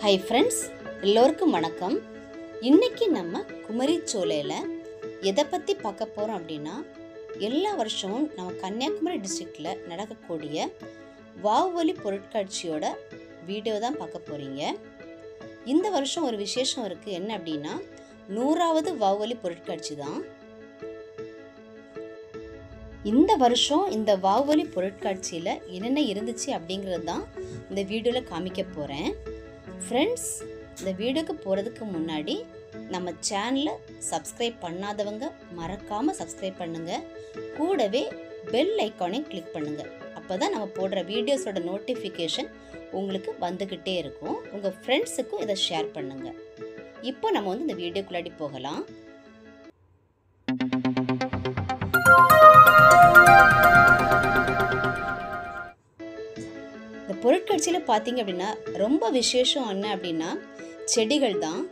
Hi friends, எல்லோருக்கும் வணக்கம். இன்னைக்கு நம்ம குமரிச்சோலையில் எதை பற்றி பார்க்க போகிறோம் அப்படின்னா, எல்லா வருஷமும் நம்ம கன்னியாகுமரி டிஸ்ட்ரிக்டில் நடக்கக்கூடிய வாவுவழி பொருட்காட்சியோட வீடியோ தான் பார்க்க போகிறீங்க. இந்த வருஷம் ஒரு விசேஷம் இருக்குது. என்ன அப்படின்னா, 100வது வாவுவழி பொருட்காட்சி தான். இந்த வருஷம் இந்த வாவுவழி பொருட்காட்சியில் என்னென்ன இருந்துச்சு அப்படிங்கிறது தான் இந்த வீடியோவில் காமிக்க போகிறேன். ஃப்ரெண்ட்ஸ், இந்த வீடியோக்கு போகிறதுக்கு முன்னாடி நம்ம சேனலை சப்ஸ்கிரைப் பண்ணாதவங்க மறக்காமல் சப்ஸ்கிரைப் பண்ணுங்கள். கூடவே பெல் ஐக்கானையும் கிளிக் பண்ணுங்கள். அப்போ தான் நம்ம போடுற வீடியோஸோட நோட்டிஃபிகேஷன் உங்களுக்கு வந்துக்கிட்டே இருக்கும். உங்கள் ஃப்ரெண்ட்ஸுக்கும் இதை ஷேர் பண்ணுங்கள். இப்போ நம்ம இந்த வீடியோக்குள்ளாடி போகலாம். இந்த பொருட்காட்சியில் பார்த்தீங்க அப்படின்னா ரொம்ப விசேஷம் என்ன அப்படின்னா, செடிகள் தான்.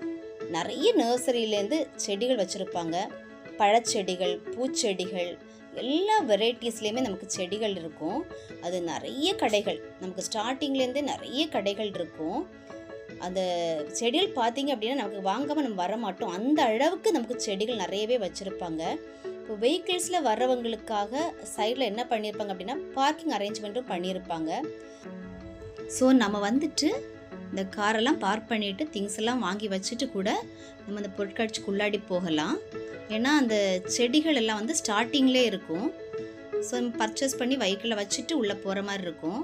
நிறைய நர்சரியிலேருந்து செடிகள் வச்சுருப்பாங்க. பழச்செடிகள், பூச்செடிகள், எல்லா வெரைட்டிஸ்லேயுமே நமக்கு செடிகள் இருக்கும். அது நிறைய கடைகள், நமக்கு ஸ்டார்டிங்லேருந்தே நிறைய கடைகள் இருக்கும். அந்த செடிகள் பார்த்தீங்க அப்படின்னா நமக்கு வாங்காமல் நம்ம வர மாட்டோம். அந்த அளவுக்கு நமக்கு செடிகள் நிறையவே வச்சுருப்பாங்க. இப்போ வெஹிக்கிள்ஸில் வர்றவங்களுக்காக சைடில் என்ன பண்ணியிருப்பாங்க அப்படின்னா, பார்க்கிங் அரேஞ்ச்மெண்ட்டும் பண்ணியிருப்பாங்க. ஸோ நம்ம இந்த காரெல்லாம் பார்க் பண்ணிவிட்டு திங்ஸ் எல்லாம் வாங்கி வச்சுட்டு கூட நம்ம அந்த பொருட்காட்சிக்குள்ளாடி போகலாம். ஏன்னா அந்த செடிகள் எல்லாம் ஸ்டார்டிங்லேயே இருக்கும். ஸோ நம்ம பர்ச்சேஸ் பண்ணி வெஹிக்கிளில் வச்சுட்டு உள்ளே போகிற மாதிரி இருக்கும்.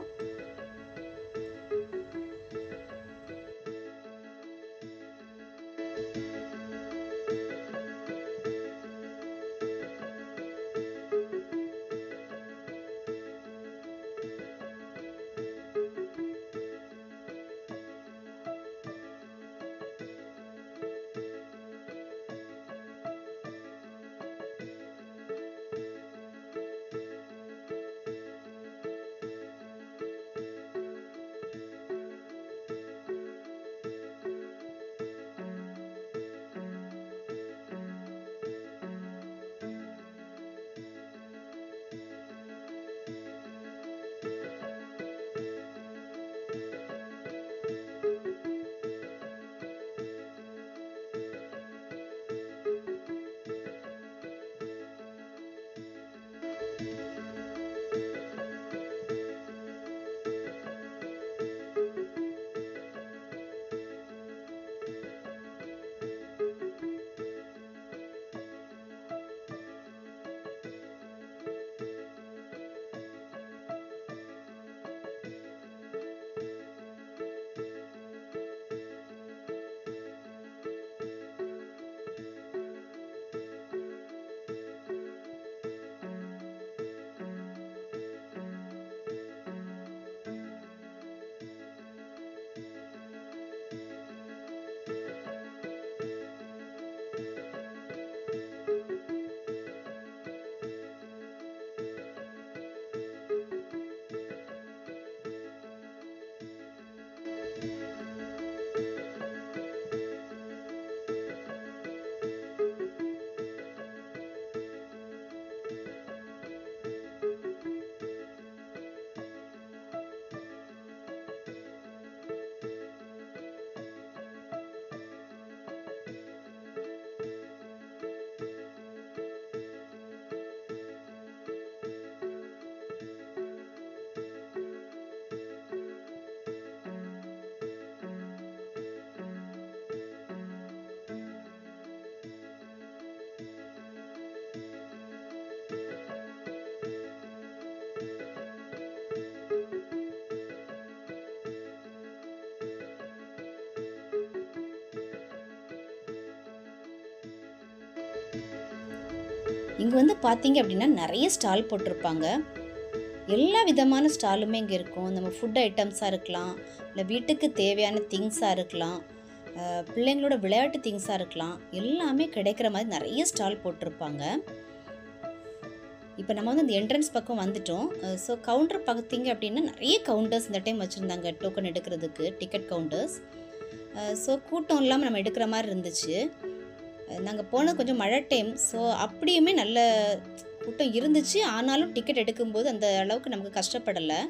இங்கே பார்த்தீங்க அப்படின்னா நிறைய ஸ்டால் போட்டிருப்பாங்க. எல்லா விதமான ஸ்டாலுமே இங்கே இருக்கும். நம்ம ஃபுட் ஐட்டம்ஸாக இருக்கலாம், இல்லை வீட்டுக்கு தேவையான திங்ஸாக இருக்கலாம், பிள்ளைங்களோட விளையாட்டு திங்ஸாக இருக்கலாம், எல்லாமே கிடைக்கிற மாதிரி நிறைய ஸ்டால் போட்டிருப்பாங்க. இப்போ நம்ம இந்த என்ட்ரன்ஸ் பக்கம் வந்துட்டோம். ஸோ கவுண்டர் பார்த்தீங்க அப்படின்னா நிறைய கவுண்டர்ஸ் இந்த டைம் வச்சுருந்தாங்க டோக்கன் எடுக்கிறதுக்கு, டிக்கெட் கவுண்டர்ஸ். ஸோ கூட்டம் இல்லாமல் நம்ம எடுக்கிற மாதிரி இருந்துச்சு. நாங்கள் போனது கொஞ்சம் மழை டைம். ஸோ அப்படியுமே நல்ல கூட்டம் இருந்துச்சு. ஆனாலும் டிக்கெட் எடுக்கும்போது அந்த அளவுக்கு நமக்கு கஷ்டப்படலை.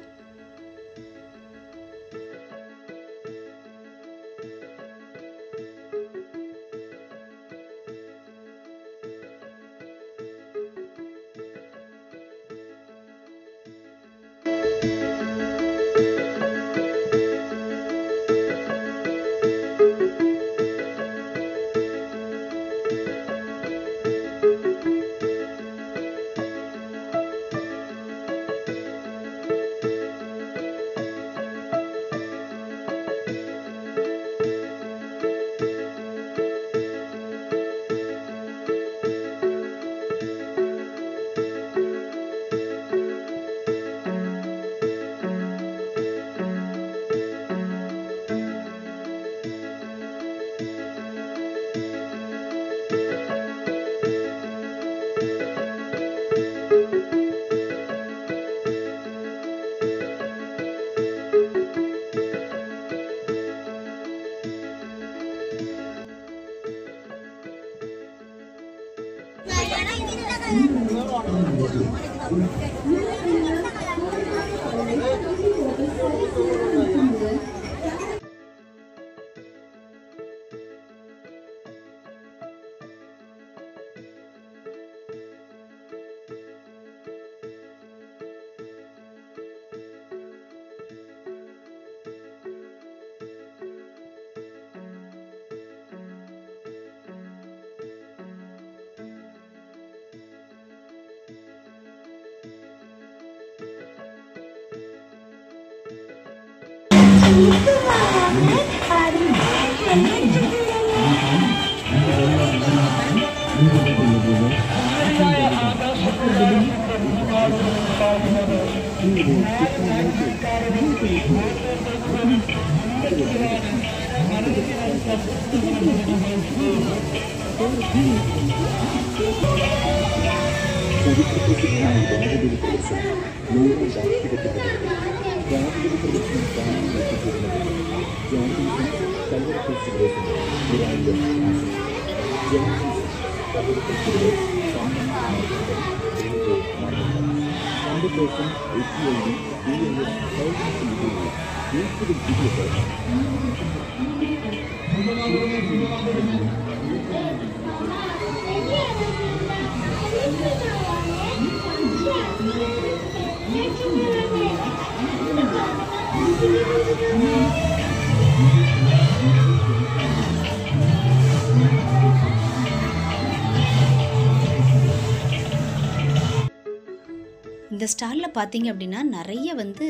இந்த ஸ்டாலில் பார்த்தீங்க அப்படின்னா நிறைய வந்து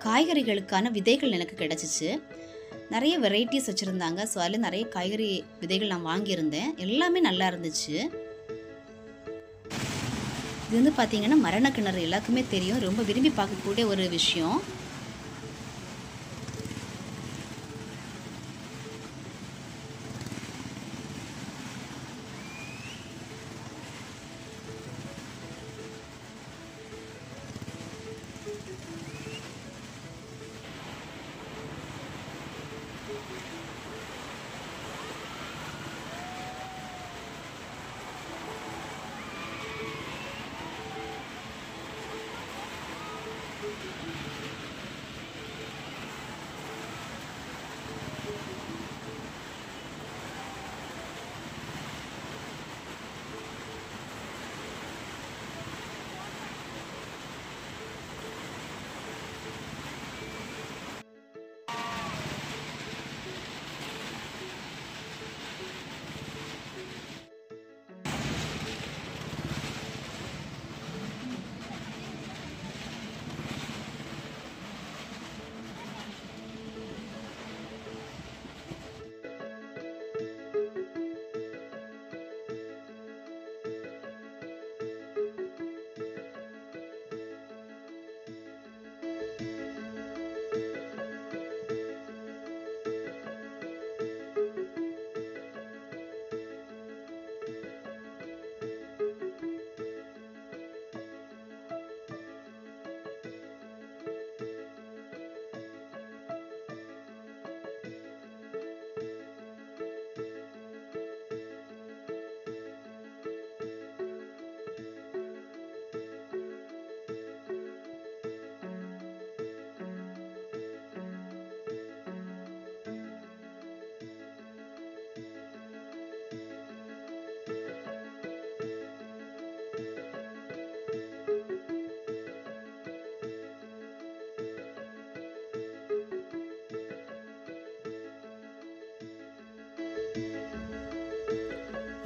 காய்கறிகளுக்கான விதைகள் எனக்கு கிடச்சிச்சு. நிறைய வெரைட்டிஸ் வச்சுருந்தாங்க. ஸோ அதில் நிறைய காய்கறி விதைகள் நான் வாங்கியிருந்தேன். எல்லாமே நல்லா இருந்துச்சு. இது வந்து பார்த்தீங்கன்னா மரண கிணறு எல்லாருக்குமே தெரியும். ரொம்ப விரும்பி பார்க்கக்கூடிய ஒரு விஷயம்.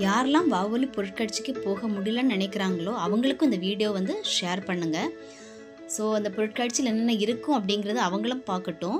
யாரெல்லாம் பாகுபலி பொருட்காட்சிக்கு போக முடியலன்னு நினைக்கிறாங்களோ அவங்களுக்கும் இந்த வீடியோ வந்து ஷேர் பண்ணுங்கள். ஸோ அந்த பொருட்காட்சியில் என்னென்ன இருக்கும் அப்படிங்கிறது அவங்களும் பார்க்கட்டும்.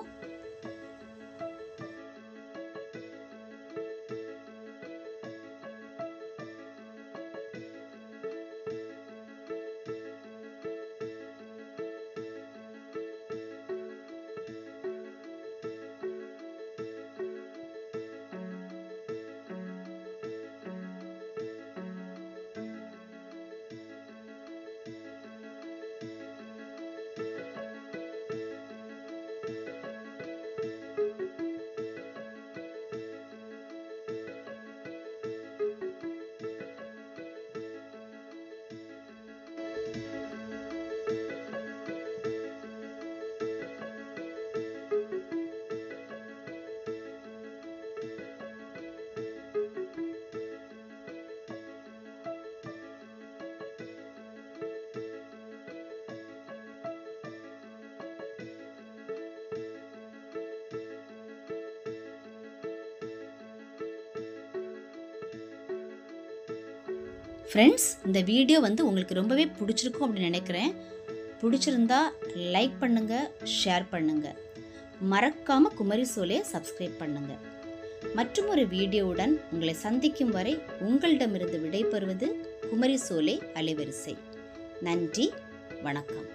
ஃப்ரெண்ட்ஸ், இந்த வீடியோ உங்களுக்கு ரொம்பவே பிடிச்சிருக்கும் அப்படின்னு நினைக்கிறேன். பிடிச்சிருந்தா லைக் பண்ணுங்க, ஷேர் பண்ணுங்க. மறக்காம குமரி சோலையை சப்ஸ்கிரைப் பண்ணுங்க. மற்றும் ஒரு வீடியோவுடன் உங்களை சந்திக்கும் வரை உங்களிடமிருந்து விடைபெறுவது குமரி சோலை அலைவரிசை. நன்றி, வணக்கம்.